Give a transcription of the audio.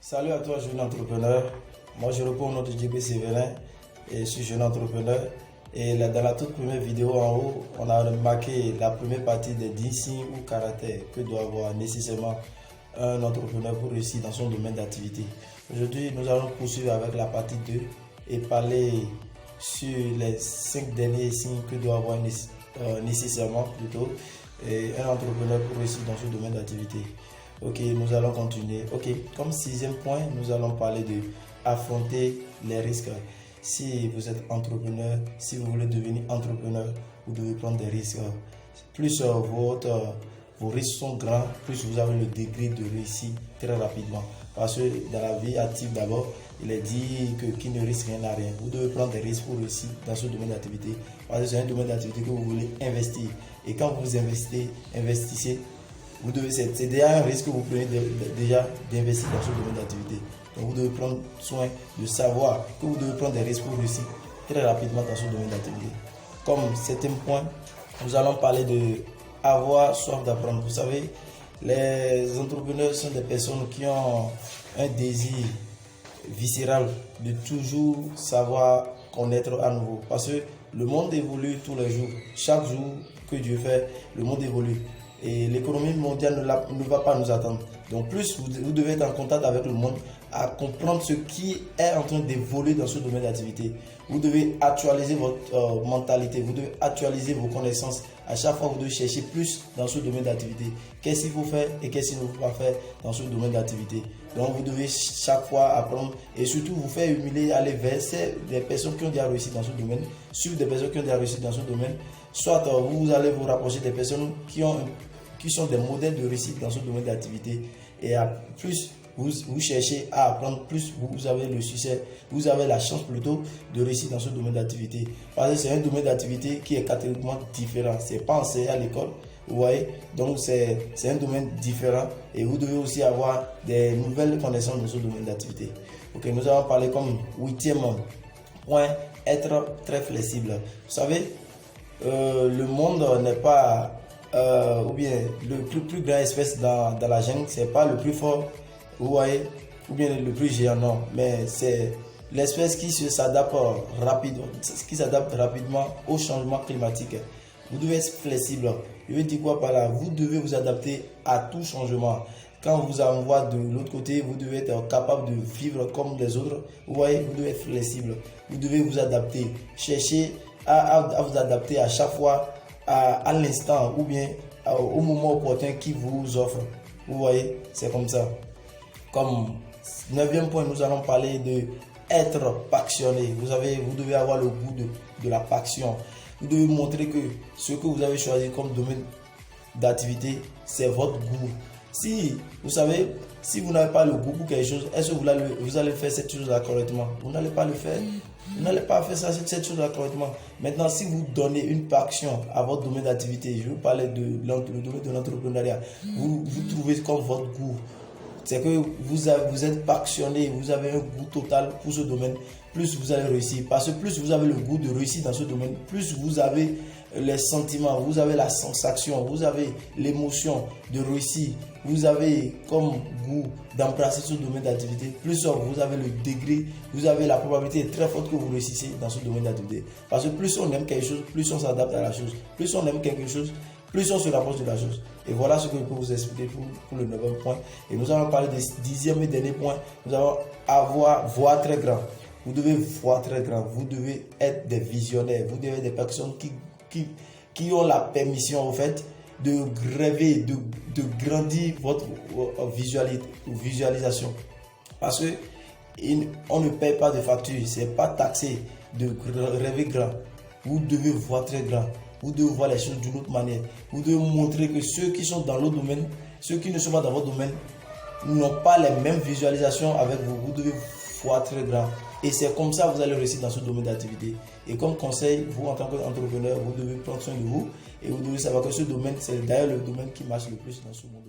Salut à toi, jeune entrepreneur. Moi, je réponds au nom de JB Séverin et je suis jeune entrepreneur. Et là, dans la toute première vidéo en haut, on a remarqué la première partie des 10 signes ou caractères que doit avoir nécessairement un entrepreneur pour réussir dans son domaine d'activité. Aujourd'hui, nous allons poursuivre avec la partie 2 et parler sur les 5 derniers signes que doit avoir nécessairement plutôt un entrepreneur pour réussir dans ce domaine d'activité. Ok, nous allons continuer. Ok, comme 6e point, nous allons parler de affronter les risques. Si vous êtes entrepreneur, si vous voulez devenir entrepreneur, vous devez prendre des risques. Plus vos risques sont grands, plus vous avez le degré de réussite très rapidement. Parce que dans la vie active d'abord, il est dit que qui ne risque rien n'a rien. Vous devez prendre des risques pour réussir dans ce domaine d'activité. Parce que c'est un domaine d'activité que vous voulez investir. Et quand vous investissez, c'est déjà un risque que vous prenez déjà d'investir dans ce domaine d'activité. Donc vous devez prendre soin de savoir que vous devez prendre des risques pour réussir très rapidement dans ce domaine d'activité. Comme 7e point, nous allons parler de avoir soif d'apprendre. Vous savez, les entrepreneurs sont des personnes qui ont un désir viscéral de toujours savoir connaître à nouveau. Parce que le monde évolue tous les jours. Chaque jour que Dieu fait, le monde évolue. Et l'économie mondiale ne va pas nous attendre. Donc plus vous devez être en contact avec le monde, à comprendre ce qui est en train d'évoluer dans ce domaine d'activité. Vous devez actualiser votre mentalité, vous devez actualiser vos connaissances. À chaque fois, vous devez chercher plus dans ce domaine d'activité. Qu'est-ce qu'il faut faire et qu'est-ce qu'il ne faut pas faire dans ce domaine d'activité. Donc vous devez chaque fois apprendre et surtout vous faire humilier, aller vers des personnes qui ont déjà réussi dans ce domaine, suivre des personnes qui ont déjà réussi dans ce domaine. Soit vous allez vous rapprocher des personnes qui sont des modèles de réussite dans ce domaine d'activité. Et à plus vous cherchez à apprendre, plus vous avez le succès, vous avez la chance plutôt de réussir dans ce domaine d'activité. Parce que c'est un domaine d'activité qui est catégoriquement différent. Ce n'est pas enseigné à l'école, vous voyez. Donc c'est un domaine différent et vous devez aussi avoir des nouvelles connaissances dans ce domaine d'activité. Ok, nous allons parler comme 8e point, être très flexible. Vous savez, le monde n'est pas... ou bien le plus grand espèce dans la jungle, c'est pas le plus fort, vous voyez, ou bien le plus géant, non, mais c'est l'espèce qui s'adapte rapidement au changement climatique. Vous devez être flexible. Je veux dire quoi par là? Vous devez vous adapter à tout changement. Quand on vous envoie de l'autre côté, vous devez être capable de vivre comme les autres. Vous voyez, vous devez être flexible. Vous devez vous adapter. Cherchez à vous adapter à chaque fois à l'instant ou bien au moment opportun qui vous offre. Vous voyez, c'est comme ça. Comme 9e point, nous allons parler de être passionné. Vous devez avoir le goût de la passion. Vous devez montrer que ce que vous avez choisi comme domaine d'activité, c'est votre goût. Si vous n'avez pas le goût pour quelque chose, est-ce que vous allez faire cette chose-là correctement? Vous n'allez pas le faire. Vous n'allez pas faire cette chose-là correctement. Maintenant, si vous donnez une passion à votre domaine d'activité, je vous parlais de domaine de l'entrepreneuriat, vous trouvez comme votre goût. C'est que vous êtes passionné, vous avez un goût total pour ce domaine, plus vous allez réussir. Parce que plus vous avez le goût de réussir dans ce domaine, plus vous avez les sentiments, vous avez la sensation, vous avez l'émotion de réussir, vous avez comme goût d'embrasser ce domaine d'activité, plus vous avez le degré, vous avez la probabilité très forte que vous réussissez dans ce domaine d'activité. Parce que plus on aime quelque chose, plus on s'adapte à la chose. Plus on aime quelque chose, plus on se rapproche de la chose. Et voilà ce que je peux vous expliquer pour le 9e point. Et nous allons parler du 10e et dernier point. Nous allons voir très grand. Vous devez voir très grand. Vous devez être des visionnaires. Vous devez être des personnes qui ont la permission, en fait, de rêver, de grandir votre visualisation. Parce que on ne paye pas de facture. Ce n'est pas taxé de rêver grand. Vous devez voir très grand. Vous devez voir les choses d'une autre manière. Vous devez montrer que ceux qui sont dans l'autre domaine, ceux qui ne sont pas dans votre domaine, n'ont pas les mêmes visualisations avec vous. Vous devez voir très grand. Et c'est comme ça que vous allez réussir dans ce domaine d'activité. Et comme conseil, vous en tant qu'entrepreneur, vous devez prendre soin de vous. Et vous devez savoir que ce domaine, c'est d'ailleurs le domaine qui marche le plus dans ce monde.